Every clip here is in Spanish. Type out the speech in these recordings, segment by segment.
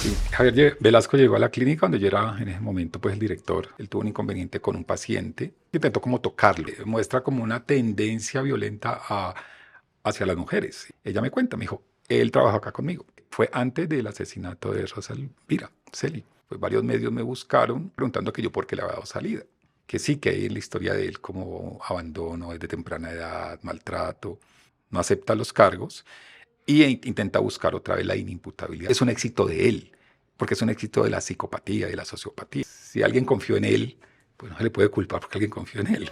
Sí, Velasco llegó a la clínica donde yo era en ese momento pues el director. Él tuvo un inconveniente con un paciente, intentó como tocarle, muestra como una tendencia violenta hacia las mujeres. Ella me cuenta, me dijo, él trabajó acá conmigo. Fue antes del asesinato de Rosalvira Celi. Pues varios medios me buscaron preguntando que yo por qué le había dado salida. Que sí, que hay en la historia de él como abandono desde temprana edad, maltrato, no acepta los cargos y intenta buscar otra vez la inimputabilidad. Es un éxito de él, porque es un éxito de la psicopatía, de la sociopatía. Si alguien confió en él, pues no se le puede culpar porque alguien confió en él.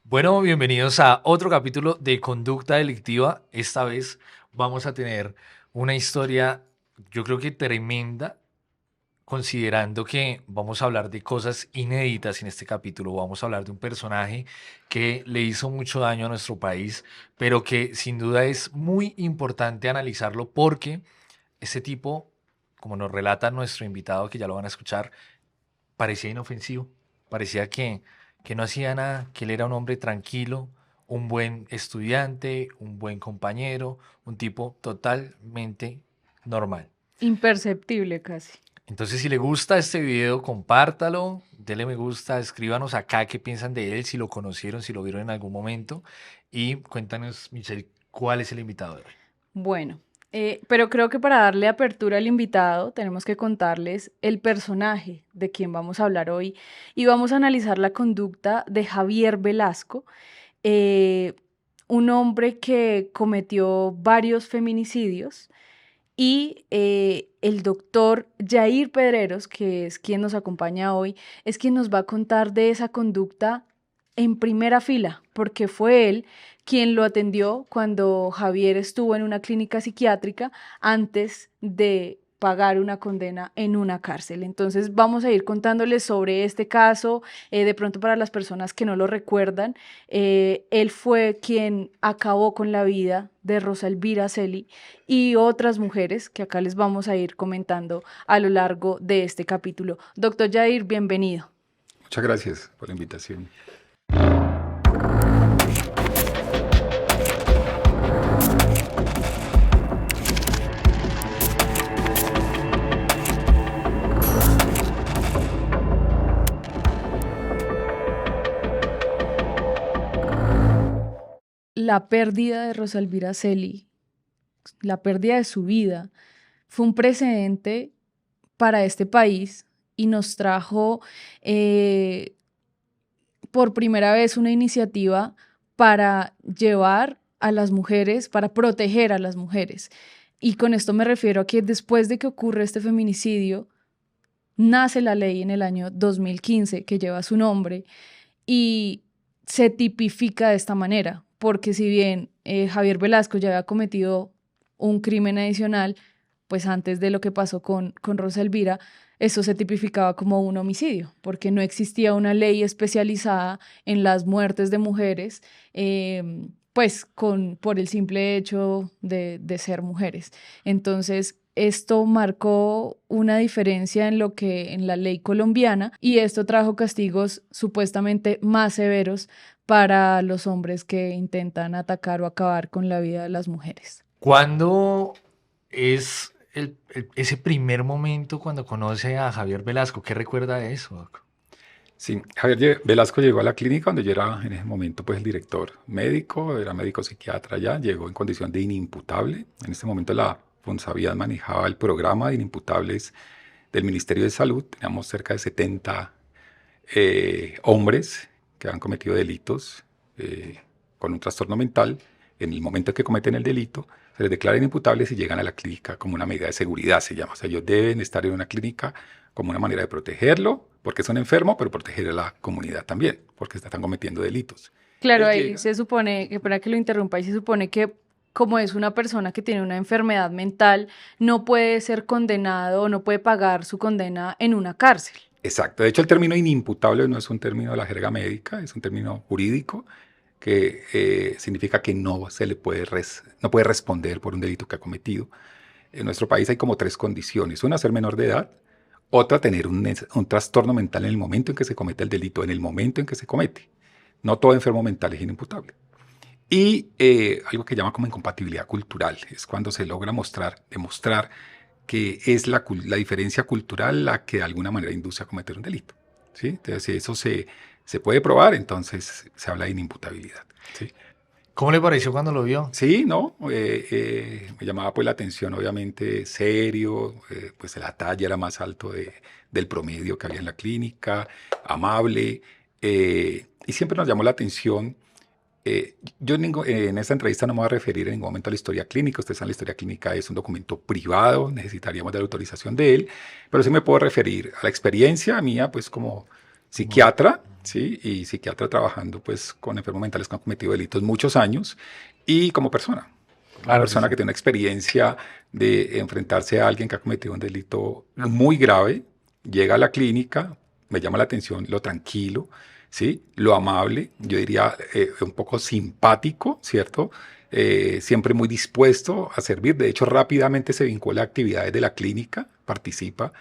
Bueno, bienvenidos a otro capítulo de Conducta Delictiva. Esta vez vamos a tener una historia, yo creo que tremenda, considerando que vamos a hablar de cosas inéditas en este capítulo. Vamos a hablar de un personaje que le hizo mucho daño a nuestro país, pero que sin duda es muy importante analizarlo porque este tipo, como nos relata nuestro invitado, que ya lo van a escuchar, parecía inofensivo, parecía que no hacía nada, que él era un hombre tranquilo, un buen estudiante, un buen compañero, un tipo totalmente normal. Imperceptible casi. Entonces, si le gusta este video, compártalo, dele me gusta, escríbanos acá qué piensan de él, si lo conocieron, si lo vieron en algún momento y cuéntanos, Michelle, cuál es el invitado de hoy. Bueno, pero creo que para darle apertura al invitado tenemos que contarles el personaje de quien vamos a hablar hoy y vamos a analizar la conducta de Javier Velasco, eh, un hombre que cometió varios feminicidios y el doctor Jair Pedreros, que es quien nos acompaña hoy, es quien nos va a contar de esa conducta en primera fila, porque fue él quien lo atendió cuando Javier estuvo en una clínica psiquiátrica antes de pagar una condena en una cárcel. Entonces vamos a ir contándoles sobre este caso, de pronto para las personas que no lo recuerdan, él fue quien acabó con la vida de Rosalvira Celi y otras mujeres que acá les vamos a ir comentando a lo largo de este capítulo. Doctor Jair, bienvenido. Muchas gracias por la invitación. La pérdida de Rosalvira Celi, la pérdida de su vida, fue un precedente para este país y nos trajo por primera vez una iniciativa para llevar a las mujeres, para proteger a las mujeres. Y con esto me refiero a que después de que ocurre este feminicidio, nace la ley en el año 2015 que lleva su nombre y se tipifica de esta manera, porque si bien Javier Velasco ya había cometido un crimen adicional, pues antes de lo que pasó con Rosa Elvira, eso se tipificaba como un homicidio, porque no existía una ley especializada en las muertes de mujeres, pues por el simple hecho de ser mujeres. Entonces, esto marcó una diferencia en la ley colombiana y esto trajo castigos supuestamente más severos para los hombres que intentan atacar o acabar con la vida de las mujeres. ¿Cuándo es ese primer momento cuando conoce a Javier Velasco? ¿Qué recuerda de eso, Doc? Sí, Velasco llegó a la clínica donde yo era en ese momento pues el director médico, era médico psiquiatra ya, llegó en condición de inimputable. En este momento la Fonsavías manejaba el programa de inimputables del Ministerio de Salud. Teníamos cerca de 70 hombres que han cometido delitos con un trastorno mental. En el momento en que cometen el delito, se les declara inimputables y llegan a la clínica como una medida de seguridad, se llama. O sea, ellos deben estar en una clínica como una manera de protegerlo, porque es un enfermo, pero proteger a la comunidad también, porque están cometiendo delitos. Claro, Él ahí llega, se supone, que para que lo interrumpa, ahí se supone que como es una persona que tiene una enfermedad mental, no puede ser condenado o no puede pagar su condena en una cárcel. exacto. De hecho, el término inimputable no es un término de la jerga médica, es un término jurídico que significa que no se le puede, no puede responder por un delito que ha cometido. En nuestro país hay como tres condiciones. Una, ser menor de edad. Otra, tener un trastorno mental en el momento en que se comete el delito, en el momento en que se comete. No todo enfermo mental es inimputable. Y algo que llama como incompatibilidad cultural, es cuando se logra demostrar que es la diferencia cultural la que de alguna manera induce a cometer un delito. ¿Sí? Entonces, si eso se puede probar, entonces se habla de inimputabilidad. ¿Sí? ¿Cómo le pareció cuando lo vio? Sí, ¿no? Me llamaba pues la atención, obviamente, serio, pues la talla era más alto del promedio que había en la clínica, amable, y siempre nos llamó la atención. Yo en esta entrevista no me voy a referir en ningún momento a la historia clínica. Ustedes saben, la historia clínica es un documento privado, necesitaríamos de la autorización de él, pero sí me puedo referir a la experiencia mía, pues como psiquiatra, ¿sí? Y psiquiatra trabajando pues con enfermos mentales que han cometido delitos muchos años y como persona. Una Claro que persona sí. que tiene una experiencia de enfrentarse a alguien que ha cometido un delito muy grave, llega a la clínica, me llama la atención lo tranquilo, ¿sí? Lo amable, yo diría un poco simpático, ¿cierto? Siempre muy dispuesto a servir. De hecho, rápidamente se vincula a actividades de la clínica, participa.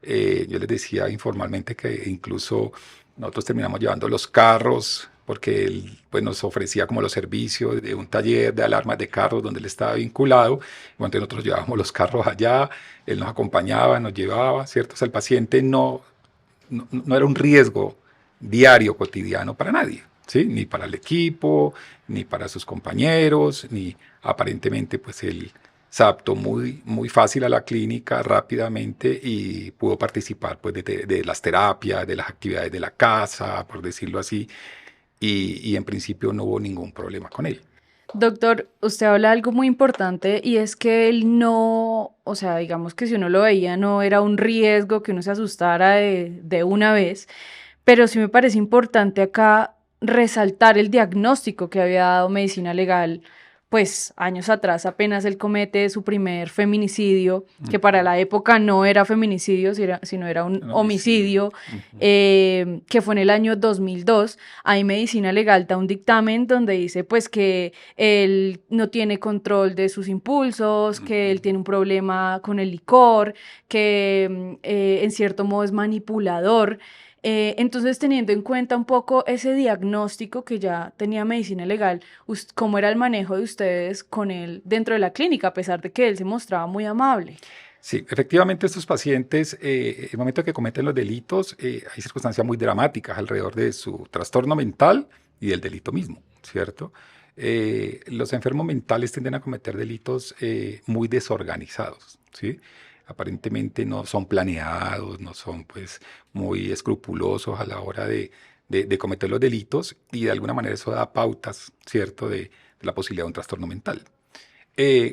Yo les decía informalmente que incluso nosotros terminamos llevando los carros porque él pues, nos ofrecía como los servicios de un taller de alarmas de carros donde él estaba vinculado. Entonces nosotros llevábamos los carros allá, él nos acompañaba, nos llevaba, ¿cierto? O sea, el paciente no era un riesgo diario, cotidiano para nadie, ¿sí? Ni para el equipo, ni para sus compañeros, ni aparentemente pues él se adaptó muy fácil a la clínica rápidamente y pudo participar pues de las terapias, de las actividades de la casa, por decirlo así, y en principio no hubo ningún problema con él. Doctor, usted habla de algo muy importante y es que él no, o sea, digamos que si uno lo veía no era un riesgo que uno se asustara de una vez, pero sí me parece importante acá resaltar el diagnóstico que había dado medicina legal, pues años atrás apenas él comete su primer feminicidio, que para la época no era feminicidio, sino era un Un homicidio. homicidio, que fue en el año 2002. Ahí medicina legal da un dictamen donde dice pues que él no tiene control de sus impulsos, que él tiene un problema con el licor, que en cierto modo es manipulador. Entonces, teniendo en cuenta un poco ese diagnóstico que ya tenía medicina legal, ¿cómo era el manejo de ustedes con él dentro de la clínica, a pesar de que él se mostraba muy amable? Sí, efectivamente estos pacientes, el momento que cometen los delitos, hay circunstancias muy dramáticas alrededor de su trastorno mental y del delito mismo, ¿cierto? Los enfermos mentales tienden a cometer delitos muy desorganizados, ¿sí? Aparentemente no son planeados, no son pues muy escrupulosos a la hora de cometer los delitos y de alguna manera eso da pautas, ¿cierto? De la posibilidad de un trastorno mental.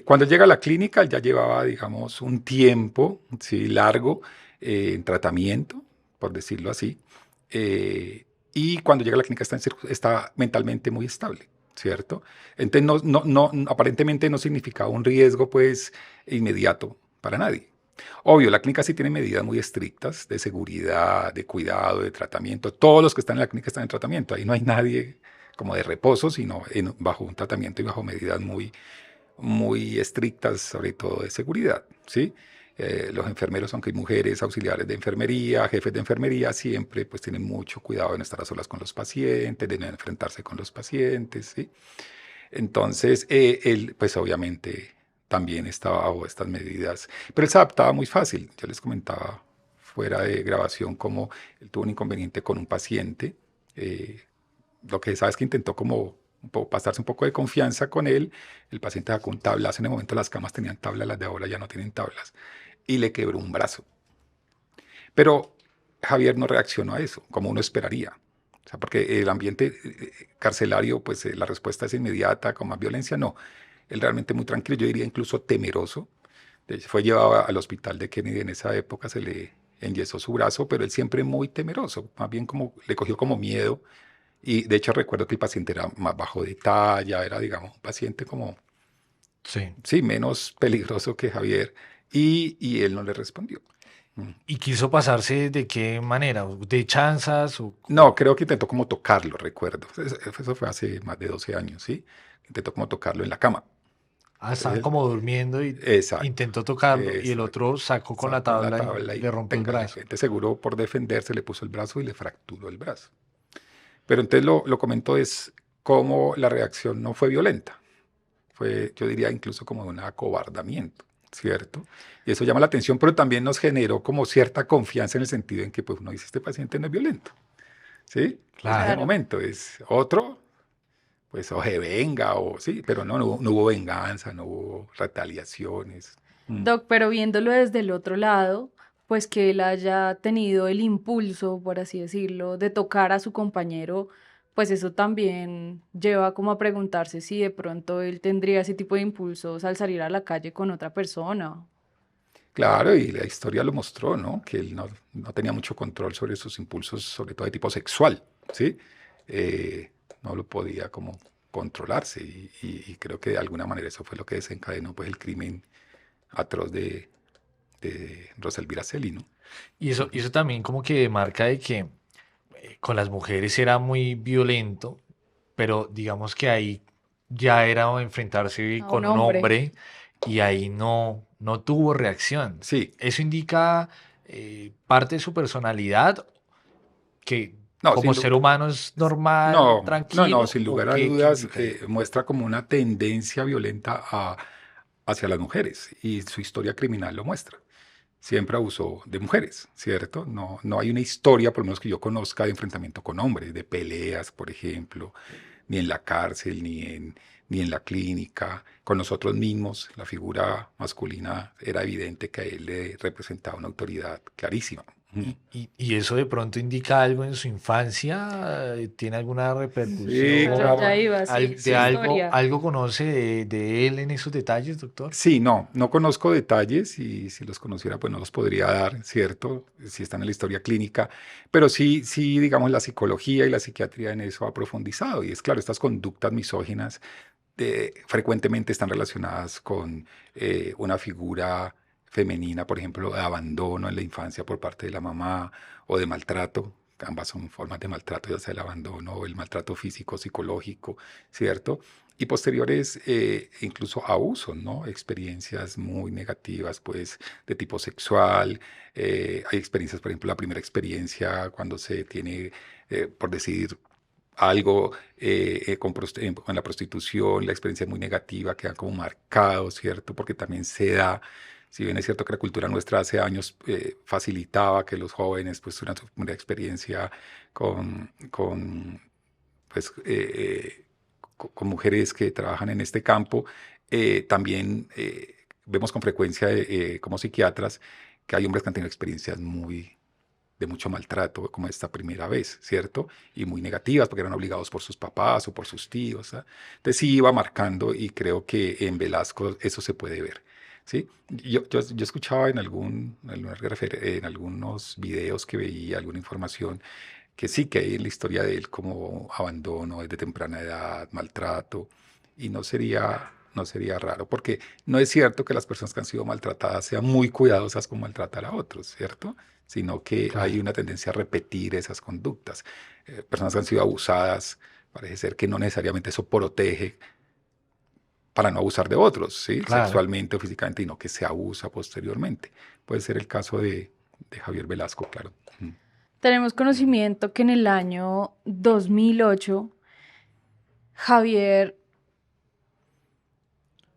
Cuando llega a la clínica, él ya llevaba, digamos, un tiempo, sí, largo en tratamiento, por decirlo así. Y cuando llega a la clínica está mentalmente muy estable, ¿cierto? Entonces, aparentemente no significaba un riesgo, pues, inmediato para nadie. Obvio, la clínica sí tiene medidas muy estrictas de seguridad, de cuidado, de tratamiento. Todos los que están en la clínica están en tratamiento. Ahí no hay nadie como de reposo, sino bajo un tratamiento y bajo medidas muy estrictas, sobre todo de seguridad, ¿sí? Los enfermeros, aunque hay mujeres auxiliares de enfermería, jefes de enfermería, siempre pues tienen mucho cuidado de no estar a solas con los pacientes, de no enfrentarse con los pacientes, ¿sí? Entonces, él pues obviamente también estaba bajo estas medidas, pero él se adaptaba muy fácil. Yo les comentaba fuera de grabación cómo él tuvo un inconveniente con un paciente, lo que sabes que intentó como pasarse un poco de confianza con él, el paciente sacó un tablazo, en el momento las camas tenían tablas, las de ahora ya no tienen tablas, y le quebró un brazo. Pero Javier no reaccionó a eso, como uno esperaría. O sea, porque el ambiente carcelario, pues la respuesta es inmediata, con más violencia, no. Él realmente muy tranquilo, yo diría incluso temeroso. De hecho, fue llevado al hospital de Kennedy en esa época, se le enyesó su brazo, pero él siempre muy temeroso, más bien como le cogió como miedo. Y de hecho recuerdo que el paciente era más bajo de talla, era digamos un paciente como, Sí. sí, menos peligroso que Javier y él no le respondió. ¿Y quiso pasarse de qué manera? ¿De chanzas? No, creo que intentó como tocarlo, recuerdo. Eso fue hace más de 12 años, ¿sí? Intentó como tocarlo en la cama. Estaban Entonces, como durmiendo y exacto, intentó tocarlo y el exacto. otro sacó con la Sacó la tabla y tabla y le rompió el téngale. brazo. Entonces seguro por defenderse le puso el brazo y le fracturó el brazo. Pero entonces lo comento es cómo la reacción no fue violenta. Fue, yo diría, incluso como un acobardamiento, ¿cierto? Y eso llama la atención, pero también nos generó como cierta confianza en el sentido en que pues uno dice, este paciente no es violento, ¿sí? En ese Claro. Claro. momento es otro, pues o se venga, o sí, pero no hubo venganza, no hubo retaliaciones. Doc, pero viéndolo desde el otro lado, pues que él haya tenido el impulso, por así decirlo, de tocar a su compañero, pues eso también lleva como a preguntarse si de pronto él tendría ese tipo de impulsos al salir a la calle con otra persona. Claro, y la historia lo mostró, ¿no? Que él no tenía mucho control sobre sus impulsos, sobre todo de tipo sexual, ¿sí? No lo podía como controlarse y creo que de alguna manera eso fue lo que desencadenó pues el crimen atroz de Rosa Elvira Celi, ¿no? Y eso también como que marca de que con las mujeres era muy violento, pero digamos que ahí ya era enfrentarse A un con un hombre. hombre y ahí no tuvo reacción. Sí, Eso indica parte de su personalidad que no, como ser humano es normal, no, tranquilo, sin o lugar a qué dudas indica ahí. muestra como una tendencia violenta hacia las mujeres y su historia criminal lo muestra. Siempre abusó de mujeres, ¿cierto? No hay una historia, por lo menos que yo conozca, de enfrentamiento con hombres, de peleas, por ejemplo, ni en la cárcel, ni en la clínica. Con nosotros mismos, la figura masculina era evidente que a él le representaba una autoridad clarísima. Y eso de pronto indica algo en su infancia, ¿tiene alguna Sí, repercusión? Ya claro. iba, sí, su ¿De Sí, historia. algo conoce de él en esos detalles, doctor? sí, no conozco detalles y si los conociera, pues no los podría dar, ¿cierto? Si están en la historia clínica, pero sí, digamos, la psicología y la psiquiatría en eso ha profundizado. Y es claro, estas conductas misóginas frecuentemente están relacionadas con una figura femenina, por ejemplo, de abandono en la infancia por parte de la mamá o de maltrato. Ambas son formas de maltrato, ya sea el abandono o el maltrato físico, psicológico, ¿cierto? Y posteriores, incluso abusos, ¿no? Experiencias muy negativas, pues, de tipo sexual. Hay experiencias, por ejemplo, la primera experiencia cuando se tiene, por decir, algo con la prostitución, la experiencia es muy negativa, quedan como marcados, ¿cierto? Porque también se da, si bien es cierto que la cultura nuestra hace años facilitaba que los jóvenes pues tuvieran su primera experiencia con pues, con mujeres que trabajan en este campo, también vemos con frecuencia como psiquiatras que hay hombres que han tenido experiencias de mucho maltrato, como esta primera vez, ¿cierto? Y muy negativas, porque eran obligados por sus papás o por sus tíos. ¿Ah? Entonces sí iba marcando y creo que en Velasco eso se puede ver. ¿Sí? Yo escuchaba en algunos videos que veía, alguna información, que sí que hay en la historia de él como abandono desde temprana edad, maltrato, y no sería raro, porque no es cierto que las personas que han sido maltratadas sean muy cuidadosas con maltratar a otros, ¿cierto? Sino que hay Claro, una tendencia a repetir esas conductas. Personas que han sido abusadas, parece ser que no necesariamente eso protege para no abusar de otros, ¿sí? claro. Sexualmente o físicamente, y no que se abusa posteriormente. Puede ser el caso de Javier Velasco, claro. Tenemos conocimiento que en el año 2008 Javier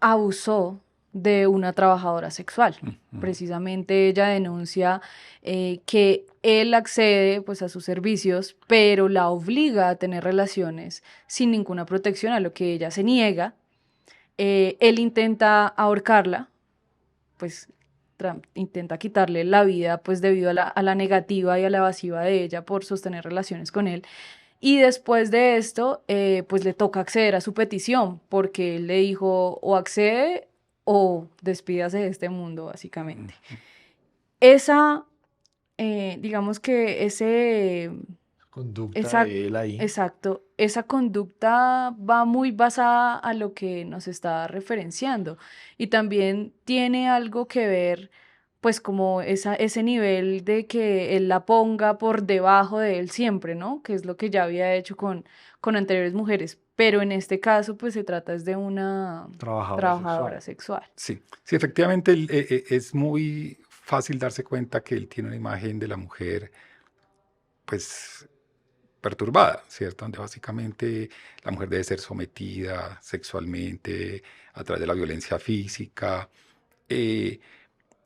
abusó de una trabajadora sexual. Ujú. Precisamente ella denuncia que él accede pues a sus servicios, pero la obliga a tener relaciones sin ninguna protección, a lo que ella se niega. Él intenta ahorcarla, pues intenta quitarle la vida pues debido a la negativa y a la evasiva de ella por sostener relaciones con él. Y después de esto, pues le toca acceder a su petición, porque él le dijo o accede o despídase de este mundo, básicamente. Esa, digamos que Conducta esa, de él ahí. exacto, esa conducta va muy basada a lo que nos está referenciando y también tiene algo que ver, pues como ese nivel de que él la ponga por debajo de él siempre, ¿no? Que es lo que ya había hecho con anteriores mujeres, pero en este caso, pues se trata es de una Trabajadora trabajadora sexual. sexual. Sí, efectivamente es muy fácil darse cuenta que él tiene una imagen de la mujer, pues perturbada, ¿cierto? Donde básicamente la mujer debe ser sometida sexualmente a través de la violencia física. Eh,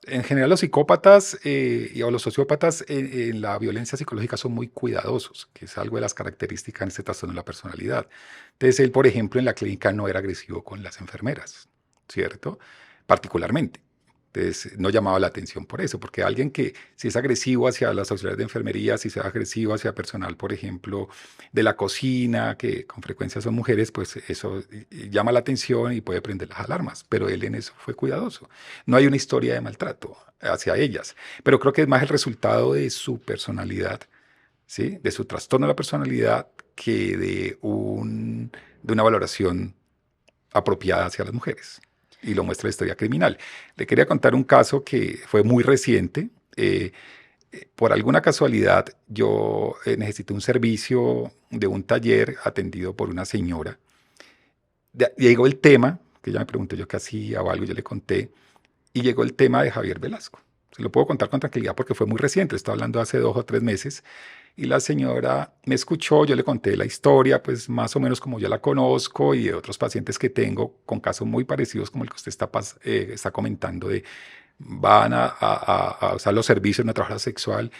en general los psicópatas o los sociópatas en la violencia psicológica son muy cuidadosos, que es algo de las características en este trastorno de la personalidad. Entonces él, por ejemplo, en la clínica no era agresivo con las enfermeras, ¿cierto? Particularmente. Entonces no llamaba la atención por eso, porque alguien que si es agresivo hacia las auxiliares de enfermería, si es agresivo hacia personal, por ejemplo, de la cocina, que con frecuencia son mujeres, pues eso llama la atención y puede prender las alarmas, pero él en eso fue cuidadoso. No hay una historia de maltrato hacia ellas, pero creo que es más el resultado de su personalidad, ¿sí? De su trastorno de la personalidad que de una valoración apropiada hacia las mujeres. Y lo muestra la historia criminal. Le quería contar un caso que fue muy reciente. Por alguna casualidad, yo necesité un servicio de un taller atendido por una señora. Llegó el tema, que ella me preguntó yo qué hacía o algo, yo le conté, y llegó el tema de Javier Velasco. Se lo puedo contar con tranquilidad porque fue muy reciente, estoy hablando hace 2 o 3 meses, y la señora me escuchó, yo le conté la historia, pues más o menos como yo la conozco y de otros pacientes que tengo con casos muy parecidos como el que usted está comentando, de van a usar los servicios de una trabajadora sexual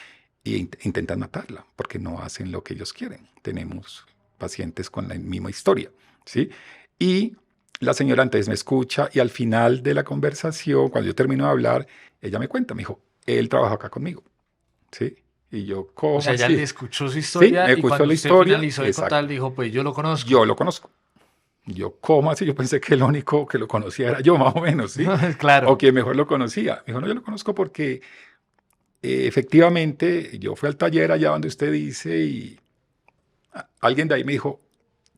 e intentan matarla porque no hacen lo que ellos quieren. Tenemos pacientes con la misma historia, ¿sí? Y la señora entonces me escucha y al final de la conversación, cuando yo termino de hablar, ella me cuenta, me dijo, él trabajó acá conmigo, ¿sí? Y yo, O ¿cómo sea, ella le así? escuchó su Sí, me historia y escuchó cuando la usted historia, finalizó de contar, exacto. dijo, pues yo lo conozco. Yo lo conozco. Yo, ¿cómo así? Yo pensé que el único que lo conocía era yo, más o menos, ¿sí? O Claro. quien mejor lo conocía. Me dijo, no, yo lo conozco porque efectivamente yo fui al taller allá donde usted dice y alguien de ahí me dijo,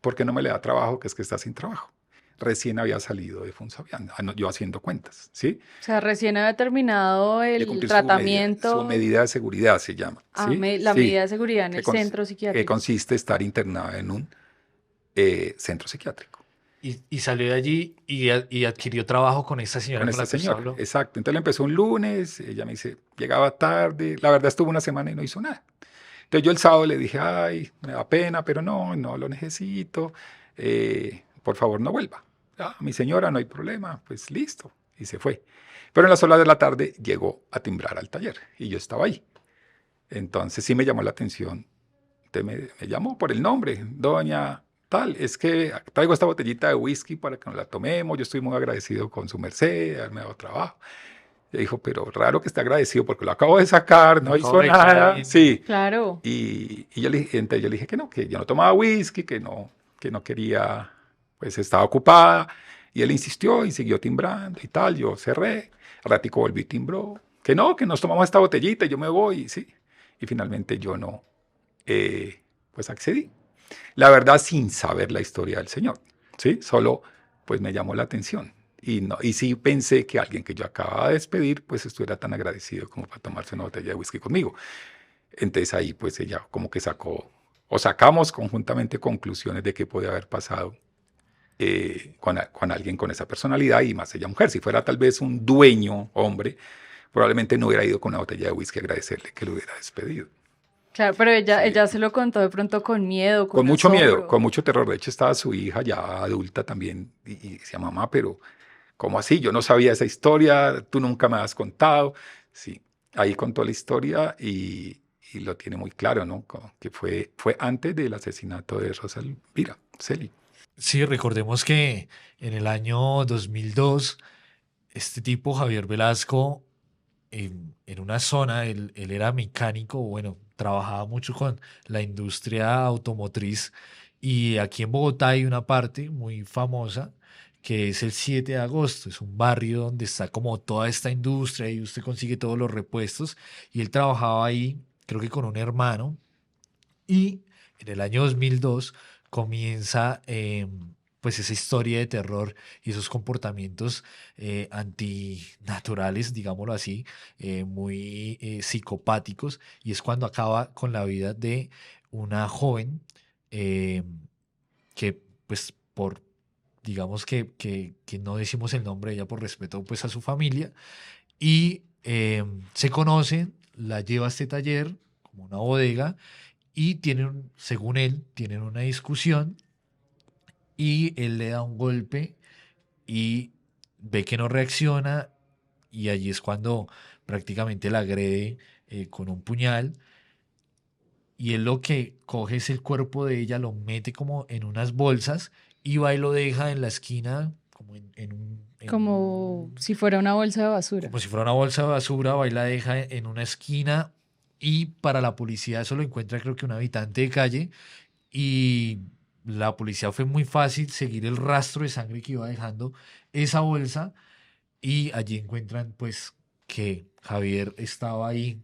¿por qué no me le da trabajo? Que es que está sin trabajo. Recién había salido de Funsabian, yo haciendo cuentas, ¿sí? O sea, recién había terminado De el cumplir su tratamiento, medida de seguridad, se llama, ¿sí? la Sí, medida de seguridad en que, el centro que psiquiátrico. consiste en estar internada en un centro psiquiátrico. Y salió de allí y adquirió trabajo con esta señora Con con esta la que usted señora, habló. exacto. Entonces le empezó un lunes, ella me dice, llegaba tarde, la verdad estuvo una semana y no hizo nada. Entonces yo el sábado le dije, ay, me da pena, pero no lo necesito, por favor no vuelva. Ah, mi señora, no hay problema, pues listo, y se fue. Pero en las horas de la tarde llegó a timbrar al taller y yo estaba ahí. Entonces sí me llamó la atención. Usted me llamó por el nombre, doña tal, es que traigo esta botellita de whisky para que nos la tomemos, yo estoy muy agradecido con su merced, haberme dado trabajo. Le dijo, pero raro que esté agradecido porque lo acabo de sacar, Lo no acabo hizo de echar nada, ahí. sí. Claro. Y yo le dije, entonces yo le dije que yo no tomaba whisky, que no quería, pues estaba ocupada. Y él insistió y siguió timbrando y tal, yo cerré, al ratico volví y timbró, que nos tomamos esta botellita y yo me voy, sí. Y finalmente yo no, pues accedí. La verdad, sin saber la historia del señor, ¿sí? Solo, pues me llamó la atención. Y sí pensé que alguien que yo acababa de despedir, pues estuviera tan agradecido como para tomarse una botella de whisky conmigo. Entonces ahí, pues ella como que sacó, o sacamos conjuntamente conclusiones de qué podía haber pasado con alguien con esa personalidad y más ella mujer. Si fuera tal vez un dueño hombre, probablemente no hubiera ido con una botella de whisky a agradecerle que lo hubiera despedido. Claro, pero Sí. ella se lo contó de pronto con miedo, Con con mucho miedo, asombro. con mucho terror. De hecho, estaba su hija ya adulta también y decía, mamá, pero ¿cómo así? Yo no sabía esa historia, tú nunca me has contado. Sí, ahí contó la historia y lo tiene muy claro, ¿no? Que fue antes del asesinato de Rosa Elvira Celi. Sí, recordemos que en el año 2002, este tipo, Javier Velasco, en una zona, él era mecánico, bueno, trabajaba mucho con la industria automotriz y aquí en Bogotá hay una parte muy famosa que es el 7 de agosto, es un barrio donde está como toda esta industria y usted consigue todos los repuestos y él trabajaba ahí, creo que con un hermano y en el año 2002 comienza pues esa historia de terror y esos comportamientos antinaturales, digámoslo así, muy psicopáticos, y es cuando acaba con la vida de una joven eh, que pues por, digamos que no decimos el nombre de ella por respeto pues a su familia, y se conocen, la lleva a este taller como una bodega y según él, tienen una discusión y él le da un golpe y ve que no reacciona y allí es cuando prácticamente la agrede con un puñal y él lo que coge es el cuerpo de ella, lo mete como en unas bolsas y va y lo deja en la esquina como Como si fuera una bolsa de basura. como si fuera una bolsa de basura, va y la deja en una esquina y para la policía eso lo encuentra creo que un habitante de calle y la policía fue muy fácil seguir el rastro de sangre que iba dejando esa bolsa y allí encuentran pues que Javier estaba ahí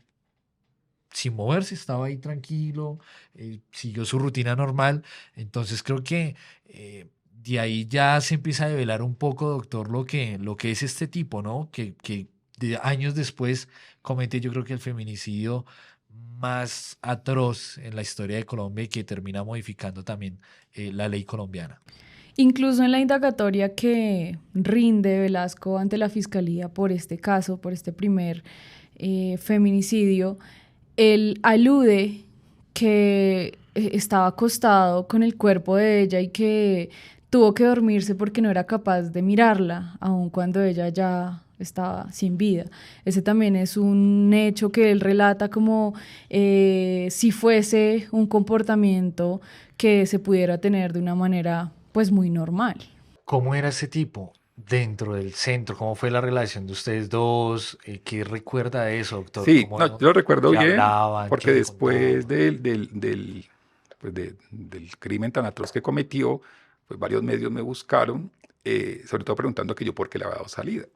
sin moverse, estaba ahí tranquilo, siguió su rutina normal. Entonces creo que de ahí ya se empieza a develar un poco, doctor, lo que es este tipo, ¿no? Que de años después comete yo creo que el feminicidio más atroz en la historia de Colombia y que termina modificando también la ley colombiana. Incluso en la indagatoria que rinde Velasco ante la fiscalía por este caso, por este primer feminicidio, él alude que estaba acostado con el cuerpo de ella y que tuvo que dormirse porque no era capaz de mirarla, aun cuando ella ya estaba sin vida. Ese también es un hecho que él relata como si fuese un comportamiento que se pudiera tener de una manera pues muy normal. ¿Cómo era ese tipo dentro del centro? ¿Cómo fue la relación de ustedes dos? ¿Qué recuerda de eso, doctor? Sí, no, ¿Cómo yo lo recuerdo que bien, hablaban? ¿Qué porque le después contaban? del crimen tan atroz que cometió, pues varios medios me buscaron, sobre todo preguntando que yo por qué le había dado salida.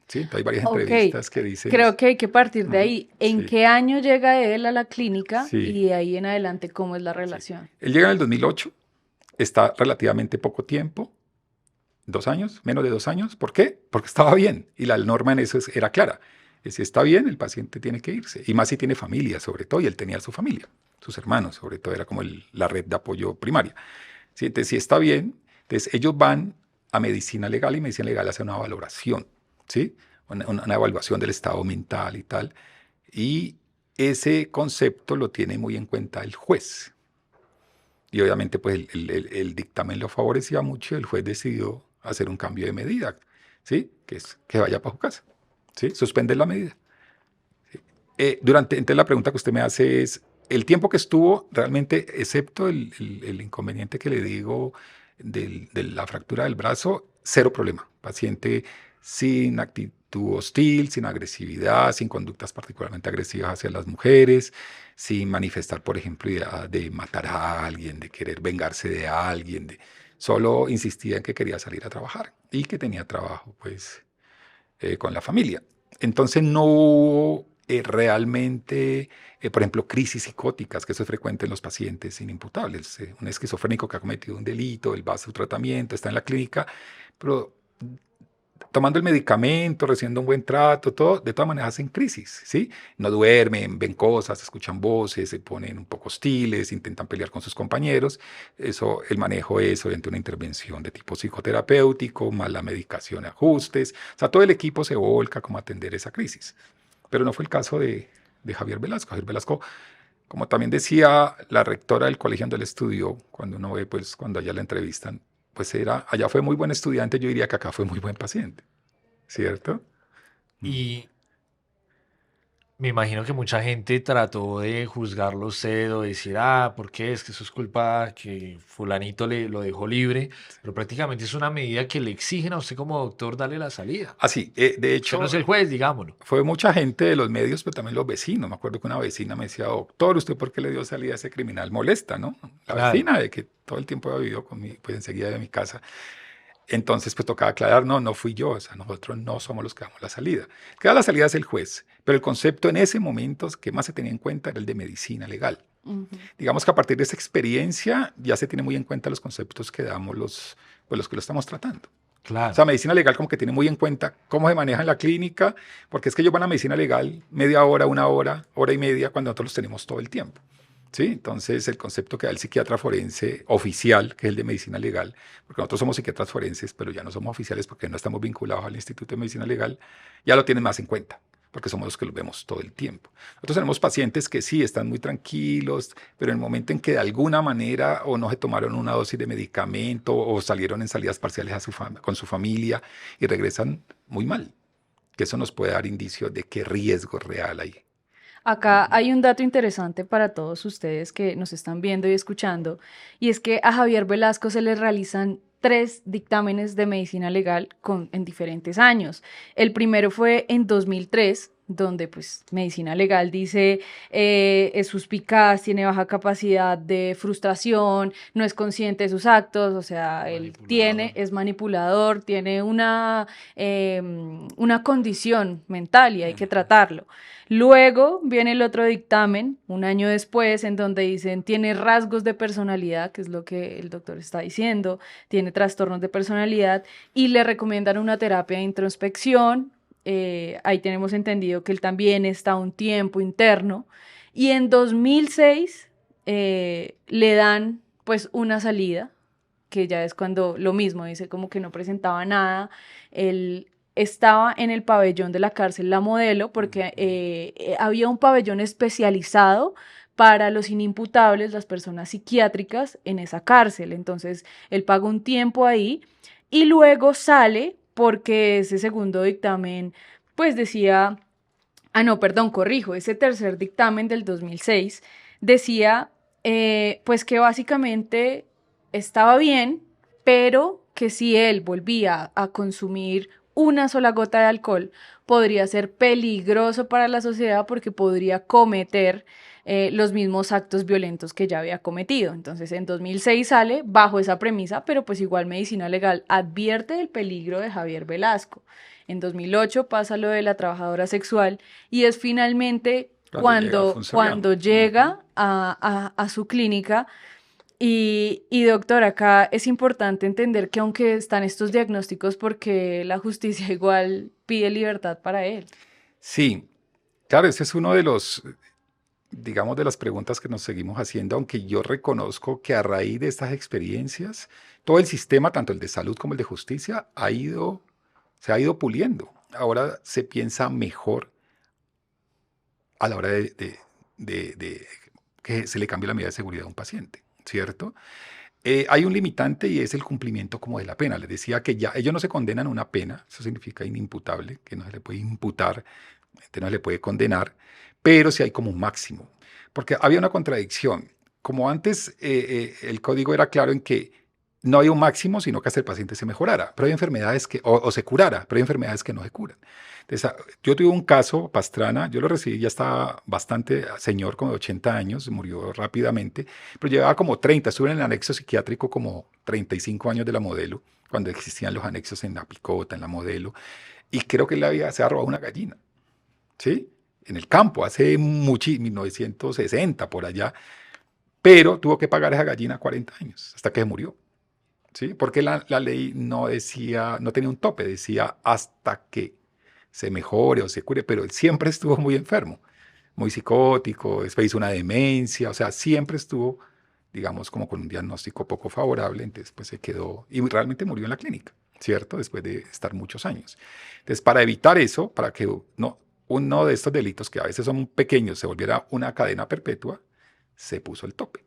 ¿Sí? Entonces hay varias Ok, entrevistas que dicen, creo que hay que partir de ujú, ahí. ¿En sí, qué año llega él a la clínica? sí, Y de ahí en adelante, ¿cómo es la sí. relación? Él llega en el 2008, está relativamente poco tiempo, 2 años, menos de 2 años. ¿Por qué? Porque estaba bien y la norma en eso era clara. Si está bien, el paciente tiene que irse. Y más si tiene familia, sobre todo, y él tenía su familia, sus hermanos, sobre todo, era como la red de apoyo primaria. ¿Sí? Entonces, si está bien, entonces ellos van a medicina legal y medicina legal hace una valoración, ¿sí? Una evaluación del estado mental y tal. Y ese concepto lo tiene muy en cuenta el juez. Y obviamente pues el dictamen lo favorecía mucho y el juez decidió hacer un cambio de medida, ¿sí? Que es que vaya para su casa, ¿sí? Suspender la medida. Entonces la pregunta que usted me hace es, el tiempo que estuvo realmente, excepto el inconveniente que le digo de la fractura del brazo, cero problema. Paciente sin actitud hostil, sin agresividad, sin conductas particularmente agresivas hacia las mujeres, sin manifestar, por ejemplo, idea de matar a alguien, de querer vengarse de alguien, solo insistía en que quería salir a trabajar y que tenía trabajo, pues, con la familia. Entonces no hubo realmente, por ejemplo, crisis psicóticas, que eso es frecuente en los pacientes inimputables. Un esquizofrénico que ha cometido un delito, él va a su tratamiento, está en la clínica, pero tomando el medicamento, recibiendo un buen trato, todo, de todas maneras hacen crisis, ¿sí? No duermen, ven cosas, escuchan voces, se ponen un poco hostiles, intentan pelear con sus compañeros. Eso, el manejo es obviamente una intervención de tipo psicoterapéutico, más la medicación, ajustes. O sea, todo el equipo se volca como a atender esa crisis. Pero no fue el caso de Javier Velasco. Javier Velasco, como también decía la rectora del colegio donde él estudió, cuando uno ve, pues, cuando allá la entrevistan, pues allá fue muy buen estudiante, yo diría que acá fue muy buen paciente, ¿cierto? Mm. Y me imagino que mucha gente trató de juzgarlo a usted o decir, ¿por qué? Es que eso es culpa que fulanito lo dejó libre, pero prácticamente es una medida que le exigen a usted como doctor darle la salida. Así, de Usted no hecho, es el juez, digámoslo. fue mucha gente de los medios, pero también los vecinos. Me acuerdo que una vecina me decía, doctor, ¿usted por qué le dio salida a ese criminal? Molesta, ¿no? La Claro. vecina de que todo el tiempo había vivido conmigo, pues enseguida de mi casa. Entonces, pues tocaba aclarar, no, no fui yo, o sea, nosotros no somos los que damos la salida. El que da la salida es el juez, pero el concepto en ese momento que más se tenía en cuenta era el de medicina legal. Ujú. Digamos que a partir de esa experiencia ya se tiene muy en cuenta los conceptos que damos pues los que lo estamos tratando. O Claro. sea, medicina legal como que tiene muy en cuenta cómo se maneja en la clínica, porque es que ellos van a medicina legal media hora, una hora, hora y media, cuando nosotros los tenemos todo el tiempo. ¿Sí? Entonces, el concepto que da el psiquiatra forense oficial, que es el de medicina legal, porque nosotros somos psiquiatras forenses, pero ya no somos oficiales porque no estamos vinculados al Instituto de Medicina Legal, ya lo tienen más en cuenta. porque somos los que los vemos todo el tiempo. Nosotros tenemos pacientes que sí están muy tranquilos, pero en el momento en que de alguna manera o no se tomaron una dosis de medicamento o salieron en salidas parciales con su familia y regresan muy mal, que eso nos puede dar indicios de qué riesgo real hay. Acá hay un dato interesante para todos ustedes que nos están viendo y escuchando, y es que a Javier Velasco se le realizan 3 dictámenes de medicina legal en diferentes años. El primero fue en 2003, donde pues medicina legal dice es suspicaz, tiene baja capacidad de frustración, no es consciente de sus actos, o sea, Manipulador. es manipulador, tiene una condición mental y hay que Ujú. tratarlo. Luego viene el otro dictamen, un año después, en donde dicen tiene rasgos de personalidad, que es lo que el doctor está diciendo, tiene trastornos de personalidad y le recomiendan una terapia de introspección. Ahí tenemos entendido que él también está un tiempo interno. Y en 2006 le dan pues una salida, que ya es cuando lo mismo, dice como que no presentaba nada. Él estaba en el pabellón de la cárcel La Modelo porque Ujú. había un pabellón especializado para los inimputables, las personas psiquiátricas en esa cárcel. Entonces, él pagó un tiempo ahí y luego sale porque ese segundo dictamen, pues decía, ah, no, perdón, corrijo, ese tercer dictamen del 2006 decía, pues que básicamente estaba bien, pero que si él volvía a consumir una sola gota de alcohol, podría ser peligroso para la sociedad porque podría cometer los mismos actos violentos que ya había cometido. Entonces, en 2006 sale bajo esa premisa, pero pues igual Medicina Legal advierte del peligro de Javier Velasco. En 2008 pasa lo de la trabajadora sexual y es finalmente Cuando llega a Funsoriano. cuando llega a su clínica y doctor, acá es importante entender que aunque están estos diagnósticos, porque la justicia igual pide libertad para él. Sí, claro, ese es uno de los, digamos, de las preguntas que nos seguimos haciendo, aunque yo reconozco que a raíz de estas experiencias, todo el sistema, tanto el de salud como el de justicia, se ha ido puliendo. Ahora se piensa mejor a la hora de que se le cambie la medida de seguridad a un paciente, ¿cierto? Hay un limitante y es el cumplimiento como de la pena. Les decía que ya ellos no se condenan a una pena, eso significa inimputable, que no se le puede imputar, no se le puede condenar, pero sí hay como un máximo. Porque había una contradicción. Como antes el código era claro en que no había un máximo, sino que hasta el paciente se mejorara, pero hay enfermedades o se curara, pero hay enfermedades que no se curan. Entonces, yo tuve un caso, Pastrana, yo lo recibí, ya estaba bastante señor, como de 80 años, murió rápidamente, pero llevaba como 30, estuve en el anexo psiquiátrico como 35 años de la Modelo, cuando existían los anexos en la Picota, en la Modelo, y creo que se ha robado una gallina, ¿sí? En el campo, hace 1960 por allá, pero tuvo que pagar esa gallina 40 años, hasta que se murió. ¿Sí? Porque la ley no decía, no tenía un tope, decía hasta que se mejore o se cure, pero él siempre estuvo muy enfermo, muy psicótico, después hizo una demencia, o sea, siempre estuvo, digamos, como con un diagnóstico poco favorable, entonces pues se quedó y realmente murió en la clínica, ¿cierto? Después de estar muchos años. Entonces, para evitar eso, para que uno de estos delitos que a veces son pequeños se volviera una cadena perpetua, se puso el tope.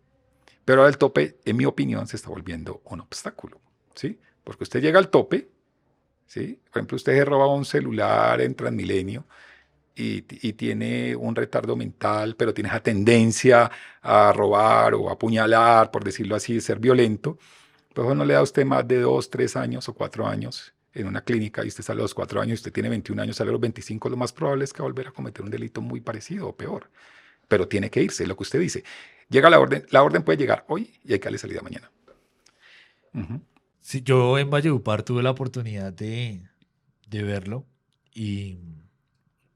Pero ahora el tope, en mi opinión, se está volviendo un obstáculo, ¿sí? Porque usted llega al tope, ¿sí? Por ejemplo, usted se roba un celular en Transmilenio y tiene un retardo mental, pero tiene esa tendencia a robar o a apuñalar, por decirlo así, ser violento, pues no le da a usted más de 2, 3 años o 4 años en una clínica y usted sale a los 4 años, usted tiene 21 años, sale a los 25, lo más probable es que va a volver a cometer un delito muy parecido o peor. Pero tiene que irse, lo que usted dice. Llega la orden puede llegar hoy y hay que darle salida mañana. Ujú. Sí, yo en Valledupar tuve la oportunidad de verlo y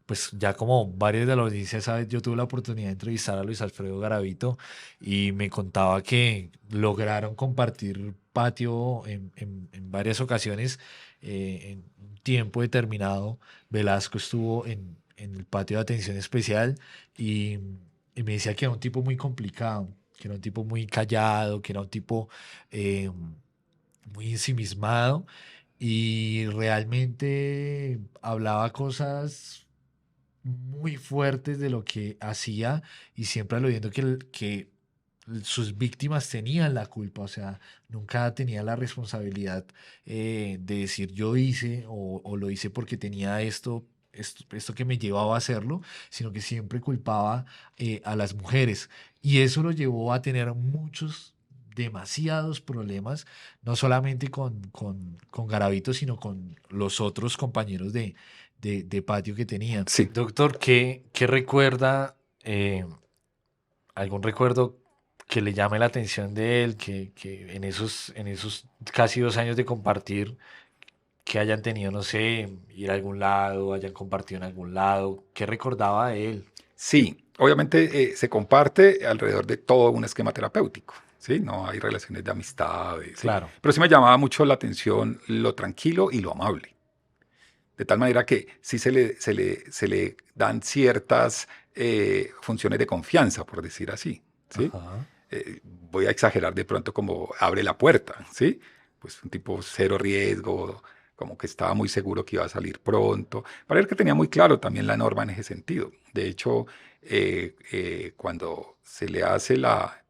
pues ya como varios de la audiencia saben, yo tuve la oportunidad de entrevistar a Luis Alfredo Garavito y me contaba que lograron compartir patio en varias ocasiones en un tiempo determinado. Velasco estuvo en el patio de atención especial y, y me decía que era un tipo muy complicado, que era un tipo muy callado, que era un tipo eh, muy ensimismado y realmente hablaba cosas muy fuertes de lo que hacía y siempre aludiendo que sus víctimas tenían la culpa, o sea, nunca tenía la responsabilidad de decir yo hice o lo hice porque tenía esto que me llevaba a hacerlo, sino que siempre culpaba a las mujeres. Y eso lo llevó a tener demasiados problemas, no solamente con Garavito, sino con los otros compañeros de patio que tenía. Sí, Doctor, ¿qué recuerda? ¿Algún recuerdo que le llame la atención de él, que en esos casi 2 años de compartir, que hayan tenido, no sé, ir a algún lado, hayan compartido en algún lado? ¿Qué recordaba de él? sí, obviamente se comparte alrededor de todo un esquema terapéutico, ¿sí? No hay relaciones de amistad, ¿sí? Claro. Pero sí me llamaba mucho la atención lo tranquilo y lo amable. De tal manera que sí se le dan ciertas funciones de confianza, por decir así, ¿sí? Ajá. Voy a exagerar de pronto como abre la puerta, ¿sí? Pues un tipo cero riesgo, como que estaba muy seguro que iba a salir pronto. Para él que tenía muy claro también la norma en ese sentido. De hecho, cuando se le hace la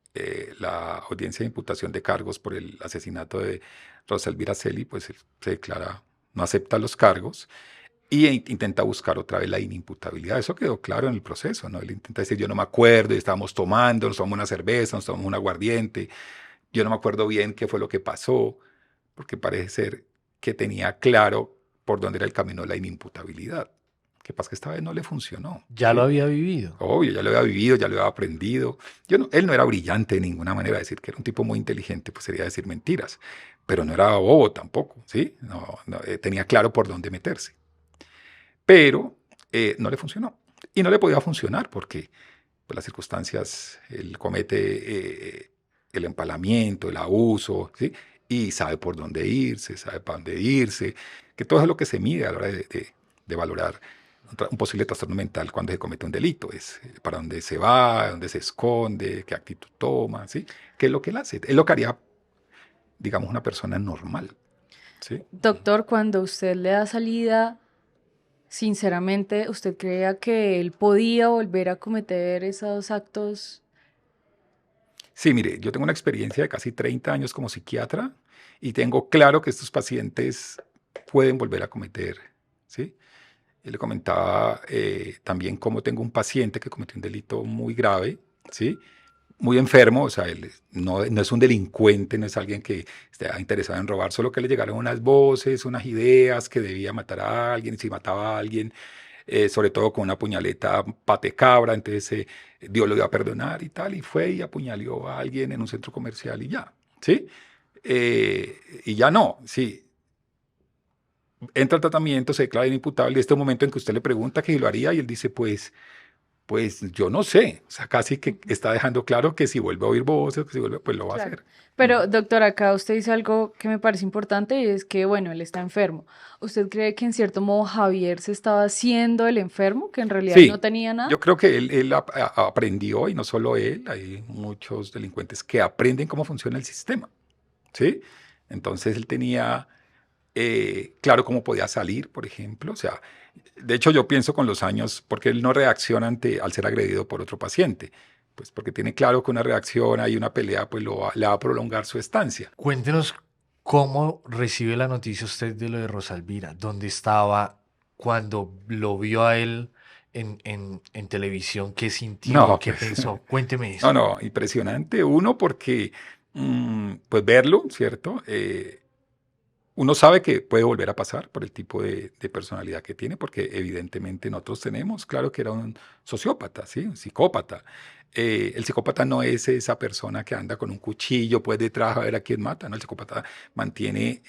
audiencia de imputación de cargos por el asesinato de Rosa Elvira Celi, pues él se declara, no acepta los cargos y intenta buscar otra vez la inimputabilidad. Eso quedó claro en el proceso, ¿no? Él intenta decir, yo no me acuerdo, y estábamos tomando, nos tomamos una cerveza, nos tomamos un aguardiente, yo no me acuerdo bien qué fue lo que pasó, porque parece ser que tenía claro por dónde era el camino de la inimputabilidad. Que pasa que esta vez no le funcionó, Ya lo ¿sí? había vivido. Obvio, ya lo había vivido, ya lo había aprendido. Él no era brillante de ninguna manera. Decir que era un tipo muy inteligente, pues sería decir mentiras. Pero no era bobo tampoco, ¿sí? Tenía claro por dónde meterse. Pero no le funcionó. Y no le podía funcionar porque pues, las circunstancias, él comete el empalamiento, el abuso, ¿sí? Y sabe por dónde irse, sabe para dónde irse, que todo es lo que se mide a la hora de valorar un posible trastorno mental cuando se comete un delito, es para dónde se va, dónde se esconde, qué actitud toma, ¿sí? ¿Qué es lo que él hace? Es lo que haría, digamos, una persona normal, ¿sí? Doctor, cuando usted le da salida, sinceramente, ¿usted creía que él podía volver a cometer esos actos? Sí, mire, yo tengo una experiencia de casi 30 años como psiquiatra y tengo claro que estos pacientes pueden volver a cometer, ¿sí? Yo le comentaba también cómo tengo un paciente que cometió un delito muy grave, ¿sí? Muy enfermo, o sea, él no es un delincuente, no es alguien que esté interesado en robar, solo que le llegaron unas voces, unas ideas que debía matar a alguien, y si mataba a alguien, sobre todo con una puñaleta patecabra, entonces Dios lo iba a perdonar y tal, y fue y apuñaleó a alguien en un centro comercial y ya, ¿sí? Y ya no, sí, entra al tratamiento, se declara inimputable, y este momento en que usted le pregunta que si lo haría y él dice, pues yo no sé, o sea, casi que Ujú. está dejando claro que si vuelve a oír voces, que si vuelve, pues lo va a Claro. hacer. Ujú. Pero, doctor, acá usted dice algo que me parece importante y es que, bueno, él está enfermo. ¿Usted cree que en cierto modo Javier se estaba haciendo el enfermo, que en realidad no Sí, tenía nada? yo creo que él aprendió, y no solo él, hay muchos delincuentes que aprenden cómo funciona el sistema, ¿sí? Entonces él tenía claro cómo podía salir, por ejemplo. O sea, de hecho yo pienso con los años, porque él no reacciona al ser agredido por otro paciente, pues porque tiene claro que una reacción y una pelea pues le va a prolongar su estancia. Cuéntenos cómo recibe la noticia usted de lo de Rosalvira, dónde estaba cuando lo vio a él en televisión, qué sintió, No, qué pues, pensó. Cuénteme no, eso. no, impresionante. Uno, porque, pues verlo, ¿cierto? Uno sabe que puede volver a pasar por el tipo de personalidad que tiene, porque evidentemente nosotros tenemos, claro que era un sociópata, ¿sí? Un psicópata. El psicópata no es esa persona que anda con un cuchillo, pues detrás a ver a quién mata, ¿no? El psicópata mantiene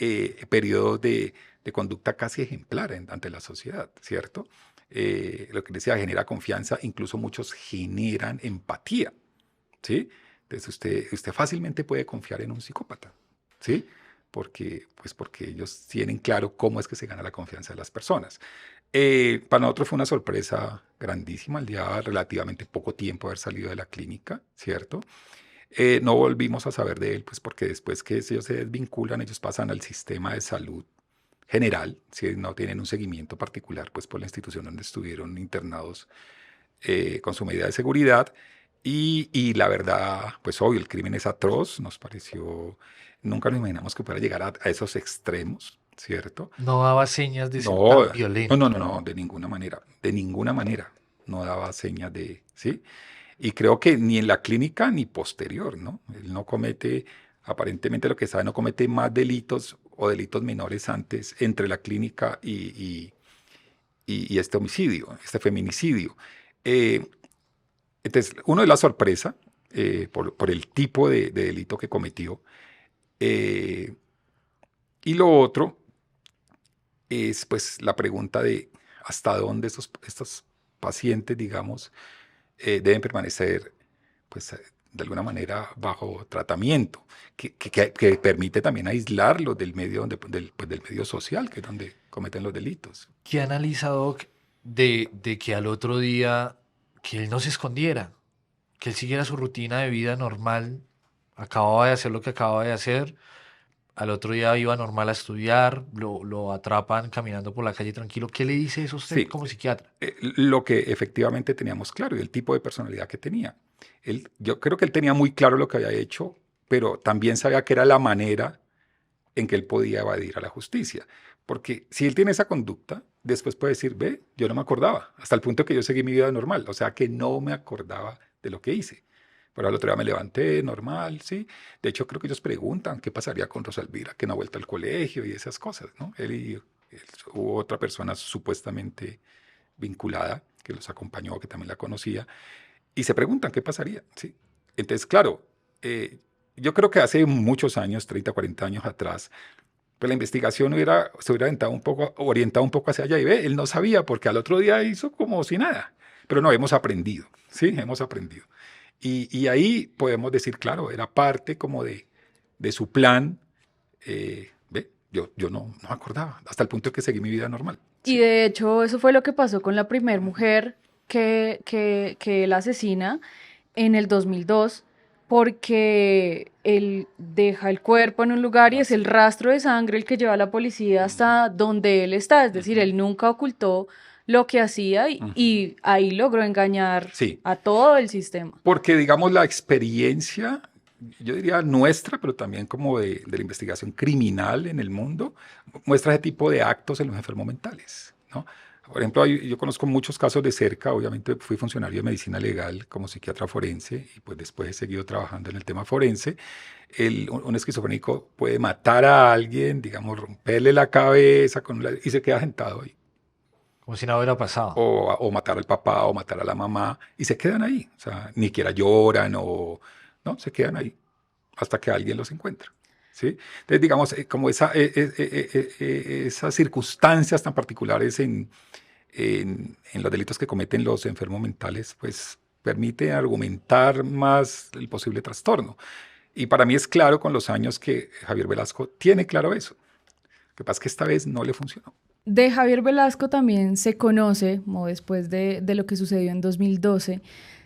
periodos de conducta casi ejemplar ante la sociedad, ¿cierto? Lo que decía, genera confianza, incluso muchos generan empatía, ¿sí? Entonces usted fácilmente puede confiar en un psicópata, ¿sí? Porque ellos tienen claro cómo es que se gana la confianza de las personas. Para nosotros fue una sorpresa grandísima, el día relativamente poco tiempo haber salido de la clínica, ¿cierto? No volvimos a saber de él, pues porque después que ellos se desvinculan, ellos pasan al sistema de salud general, si no tienen un seguimiento particular, pues por la institución donde estuvieron internados con su medida de seguridad. Y la verdad, pues obvio, el crimen es atroz, nos pareció, nunca nos imaginamos que pudiera llegar a esos extremos, ¿cierto? No daba señas de ser No, tan no, violento. no, de ninguna manera, no daba señas de, ¿sí? Y creo que ni en la clínica ni posterior, ¿no? Él no comete, aparentemente lo que sabe, no comete más delitos o delitos menores antes entre la clínica y este homicidio, este feminicidio. Eh, entonces, uno es la sorpresa por el tipo de delito que cometió. eh, y lo otro es pues la pregunta de hasta dónde estos pacientes, digamos, deben permanecer, pues, de alguna manera bajo tratamiento, que permite también aislarlos del medio, pues, del medio social, que es donde cometen los delitos. ¿Qué analiza, Doc, de que al otro día, que él no se escondiera, que él siguiera su rutina de vida normal, acababa de hacer lo que acababa de hacer, al otro día iba normal a estudiar, lo atrapan caminando por la calle tranquilo? ¿Qué le dice eso a usted Sí, como psiquiatra? lo que efectivamente teníamos claro y el tipo de personalidad que tenía. Yo creo que él tenía muy claro lo que había hecho, pero también sabía que era la manera en que él podía evadir a la justicia. Porque si él tiene esa conducta, después puede decir, ve, yo no me acordaba, hasta el punto que yo seguí mi vida normal, o sea que no me acordaba de lo que hice. Pero al otro día me levanté normal, ¿sí? De hecho, creo que ellos preguntan qué pasaría con Rosa Elvira, que no ha vuelto al colegio y esas cosas, ¿no? Hubo otra persona supuestamente vinculada que los acompañó, que también la conocía, y se preguntan qué pasaría, ¿sí? Entonces, claro, yo creo que hace muchos años, 30, 40 años atrás, pues la investigación se hubiera orientado un poco hacia allá y ve, él no sabía porque al otro día hizo como si nada. Pero no, hemos aprendido, ¿sí? Hemos aprendido. Y ahí podemos decir, claro, era parte como de su plan. Ve, yo no me acordaba, hasta el punto de que seguí mi vida normal, Y ¿sí? de hecho, eso fue lo que pasó con la primer mujer que él asesina en el 2002, porque él deja el cuerpo en un lugar y es el Así. rastro de sangre el que lleva a la policía Ujú, hasta donde él está. Es decir, ujú, él nunca ocultó lo que hacía ujú. y ahí logró engañar Sí, a todo el sistema. porque digamos la experiencia, yo diría nuestra, pero también como de la investigación criminal en el mundo, muestra ese tipo de actos en los enfermos mentales, ¿no? Por ejemplo, yo conozco muchos casos de cerca, obviamente fui funcionario de medicina legal como psiquiatra forense y pues después he seguido trabajando en el tema forense. Un esquizofrénico puede matar a alguien, digamos, romperle la cabeza y se queda sentado ahí. Como si nada hubiera pasado. O matar al papá o matar a la mamá y se quedan ahí. O sea, ni siquiera lloran o no, se quedan ahí hasta que alguien los encuentra. ¿Sí? Entonces, digamos, como esas circunstancias tan particulares en los delitos que cometen los enfermos mentales, pues permite argumentar más el posible trastorno. Y para mí es claro con los años que Javier Velasco tiene claro eso. Lo que pasa es que esta vez no le funcionó. De Javier Velasco también se conoce, o después de lo que sucedió en 2012,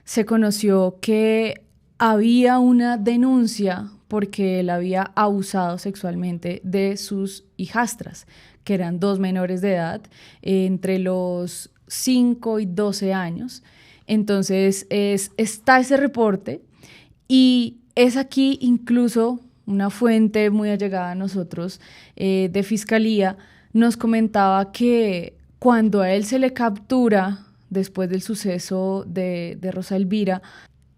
se conoció que había una denuncia porque él había abusado sexualmente de sus hijastras, que eran dos menores de edad, entre los 5 y 12 años. Entonces está ese reporte y es aquí incluso una fuente muy allegada a nosotros de fiscalía nos comentaba que cuando a él se le captura después del suceso de Rosa Elvira,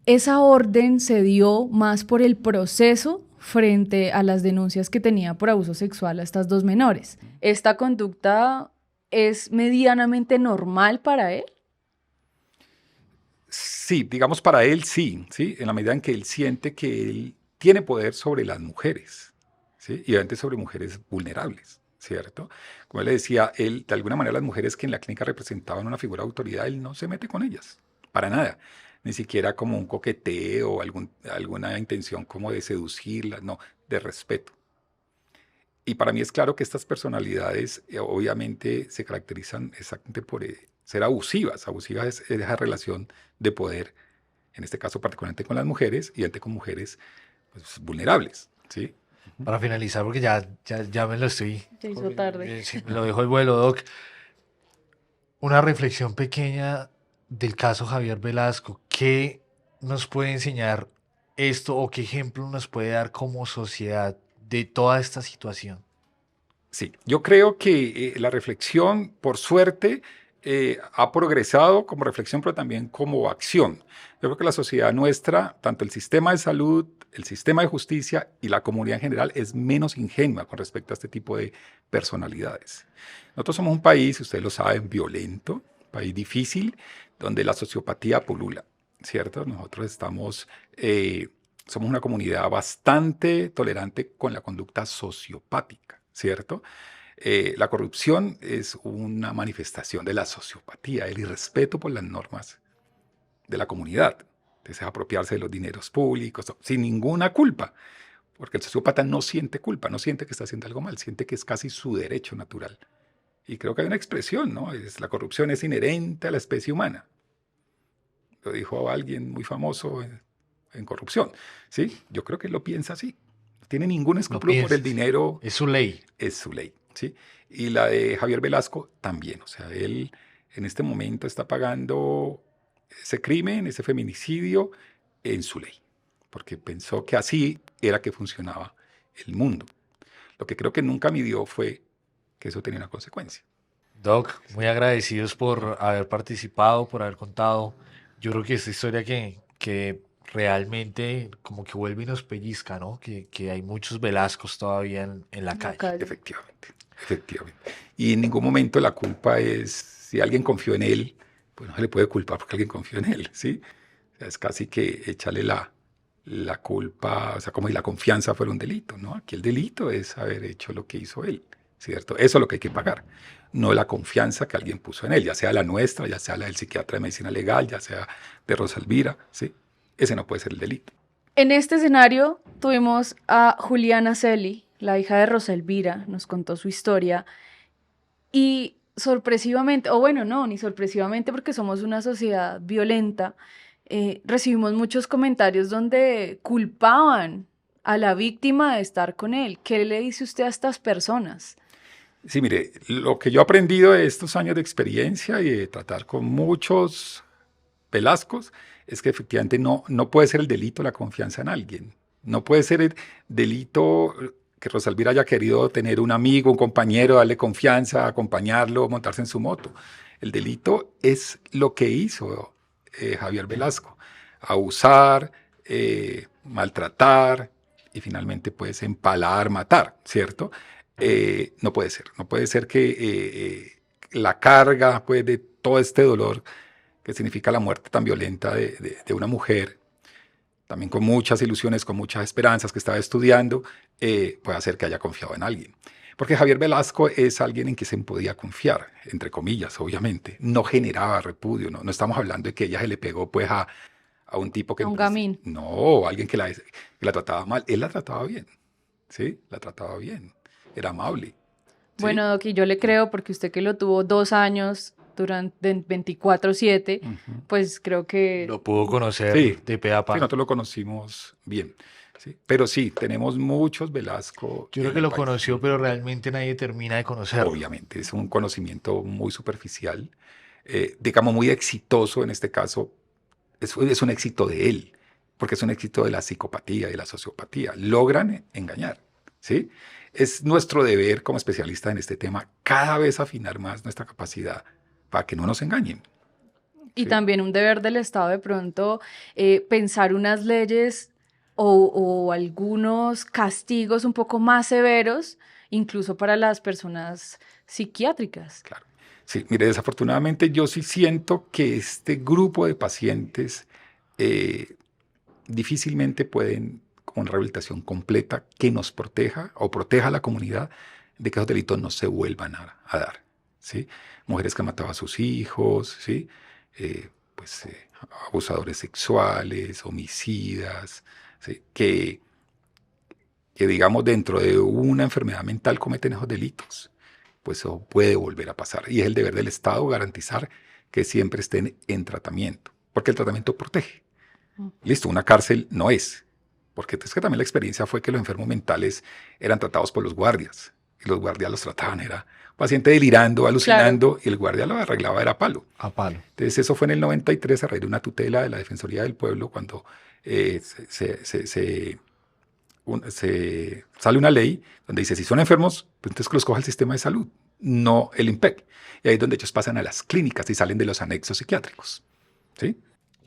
esa orden se dio más por el proceso frente a las denuncias que tenía por abuso sexual a estas dos menores. ¿Esta conducta es medianamente normal para él? Sí, digamos para él sí, ¿sí? En la medida en que él siente que él tiene poder sobre las mujeres, ¿sí? Y obviamente sobre mujeres vulnerables, ¿cierto? Como él le decía, él, de alguna manera las mujeres que en la clínica representaban una figura de autoridad, él no se mete con ellas, para nada. Ni siquiera como un coqueteo o alguna intención como de seducirlas, no, de respeto. Y para mí es claro que estas personalidades obviamente se caracterizan exactamente por ser abusivas. Abusivas es esa relación de poder, en este caso particularmente con las mujeres y ante con mujeres pues, vulnerables, ¿sí? para finalizar, porque ya me lo estoy, Ya hizo tarde. sí, me lo dejo el vuelo, Doc. Una reflexión pequeña del caso Javier Velasco. ¿Qué nos puede enseñar esto o qué ejemplo nos puede dar como sociedad de toda esta situación? Sí, yo creo que la reflexión, por suerte, ha progresado como reflexión, pero también como acción. Yo creo que la sociedad nuestra, tanto el sistema de salud, el sistema de justicia y la comunidad en general, es menos ingenua con respecto a este tipo de personalidades. Nosotros somos un país, ustedes lo saben, violento, un país difícil, donde la sociopatía pulula, ¿cierto? Nosotros somos una comunidad bastante tolerante con la conducta sociopática, ¿cierto? La corrupción es una manifestación de la sociopatía, el irrespeto por las normas de la comunidad. Entonces, es apropiarse de los dineros públicos sin ninguna culpa, porque el sociópata no siente culpa, no siente que está haciendo algo mal, siente que es casi su derecho natural. Y creo que hay una expresión, ¿no? La corrupción es inherente a la especie humana. Lo dijo alguien muy famoso en corrupción, ¿sí? Yo creo que él lo piensa así. No tiene ningún Lo escrúpulo por el piensas. dinero, Es su ley. es su ley, ¿sí? Y la de Javier Velasco también, o sea, él en este momento está pagando ese crimen, ese feminicidio en su ley, porque pensó que así era que funcionaba el mundo. Lo que creo que nunca midió fue que eso tenía una consecuencia. Doc, muy agradecidos por haber participado, por haber contado. Yo creo que esta historia que realmente como que vuelve y nos pellizca, ¿no? Que hay muchos Velascos todavía en la En la calle. calle. Efectivamente, efectivamente. Y en ningún momento la culpa es, si alguien confió en él, pues no se le puede culpar porque alguien confió en él, ¿sí? O sea, es casi que echarle la culpa, o sea, como si la confianza fuera un delito, ¿no? Aquí el delito es haber hecho lo que hizo él, ¿cierto? Eso es lo que hay que pagar, no la confianza que alguien puso en él, ya sea la nuestra, ya sea la del psiquiatra de medicina legal, ya sea de Rosa Elvira, ¿sí? Ese no puede ser el delito. En este escenario tuvimos a Juliana Celi, la hija de Rosa Elvira, nos contó su historia y sorpresivamente, o bueno, no, ni sorpresivamente porque somos una sociedad violenta, recibimos muchos comentarios donde culpaban a la víctima de estar con él. ¿Qué le dice usted a estas personas? Sí, mire, lo que yo he aprendido de estos años de experiencia y de tratar con muchos Velascos es que efectivamente no puede ser el delito la confianza en alguien. No puede ser el delito que Rosalvira haya querido tener un amigo, un compañero, darle confianza, acompañarlo, montarse en su moto. El delito es lo que hizo Javier Velasco. Abusar, maltratar y finalmente pues empalar, matar, ¿cierto? No puede ser que la carga pues, de todo este dolor que significa la muerte tan violenta de una mujer, también con muchas ilusiones, con muchas esperanzas que estaba estudiando, puede hacer que haya confiado en alguien. Porque Javier Velasco es alguien en quien se podía confiar, entre comillas, obviamente. No generaba repudio, no estamos hablando de que ella se le pegó pues a un tipo que... A un gamín. No, alguien que la trataba mal. Él la trataba bien, ¿sí? La trataba bien. Era amable. ¿Sí? Bueno, Doc, y yo le creo porque usted que lo tuvo 2 años durante 24/7, pues creo que Lo pudo conocer Sí, de pe a sí, pa. nosotros lo conocimos bien. ¿Sí? Pero sí, tenemos muchos Velasco Yo creo en que el lo país. conoció, pero realmente nadie termina de conocerlo. Obviamente, es un conocimiento muy superficial, digamos muy exitoso en este caso. Es un éxito de él, porque es un éxito de la psicopatía, de la sociopatía. Logran engañar, ¿sí? Es nuestro deber como especialistas en este tema cada vez afinar más nuestra capacidad para que no nos engañen. y ¿Sí? también un deber del Estado de pronto pensar unas leyes o algunos castigos un poco más severos, incluso para las personas psiquiátricas. Claro. Sí, mire, desafortunadamente yo sí siento que este grupo de pacientes difícilmente pueden, con una rehabilitación completa que nos proteja o proteja a la comunidad de que esos delitos no se vuelvan a dar. ¿Sí? Mujeres que han matado a sus hijos, ¿sí? Pues, abusadores sexuales, homicidas, ¿sí? Que digamos dentro de una enfermedad mental cometen esos delitos, pues eso puede volver a pasar. Y es el deber del Estado garantizar que siempre estén en tratamiento, porque el tratamiento protege. Listo, una cárcel no es, porque es que también la experiencia fue que los enfermos mentales eran tratados por los guardias, y los guardias los trataban, era un paciente delirando, alucinando, y el guardia lo arreglaba, era a palo. A palo. Entonces eso fue en el 93 a raíz de una tutela de la Defensoría del Pueblo, cuando sale una ley donde dice, si son enfermos, pues entonces que los coja el sistema de salud, no el INPEC. Y ahí es donde ellos pasan a las clínicas y salen de los anexos psiquiátricos. ¿Sí?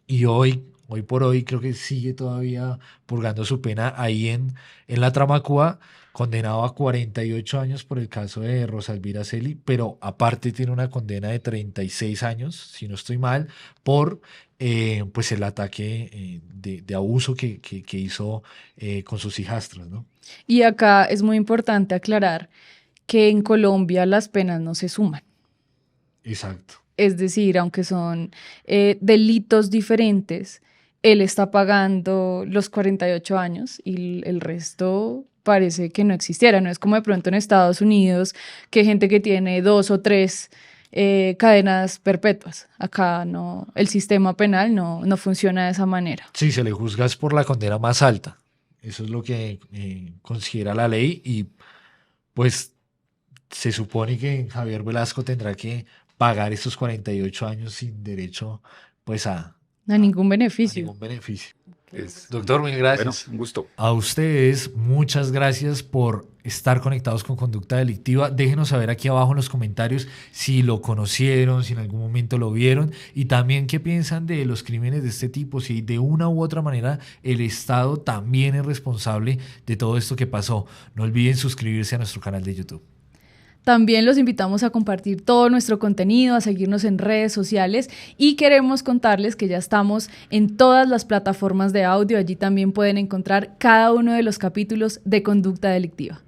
Y hoy por hoy, creo que sigue todavía purgando su pena ahí en la Tramacúa, condenado a 48 años por el caso de Rosa Elvira Celi, pero aparte tiene una condena de 36 años, si no estoy mal, por pues el ataque de abuso que hizo con sus hijastras, ¿no? Y acá es muy importante aclarar que en Colombia las penas no se suman. Exacto. Es decir, aunque son delitos diferentes, él está pagando los 48 años y el resto parece que no existiera. No es como de pronto en Estados Unidos, que hay gente que tiene 2 o 3 cadenas perpetuas. Acá no, el sistema penal no funciona de esa manera. Sí, se le juzga es por la condena más alta. Eso es lo que considera la ley y pues se supone que Javier Velasco tendrá que pagar estos 48 años sin derecho pues a ningún beneficio. ningún beneficio. Doctor, mil gracias. Bueno, un gusto. A ustedes, muchas gracias por estar conectados con Conducta Delictiva. Déjenos saber aquí abajo en los comentarios si lo conocieron, si en algún momento lo vieron y también qué piensan de los crímenes de este tipo, si de una u otra manera el Estado también es responsable de todo esto que pasó. No olviden suscribirse a nuestro canal de YouTube. También los invitamos a compartir todo nuestro contenido, a seguirnos en redes sociales y queremos contarles que ya estamos en todas las plataformas de audio. Allí también pueden encontrar cada uno de los capítulos de Conducta Delictiva.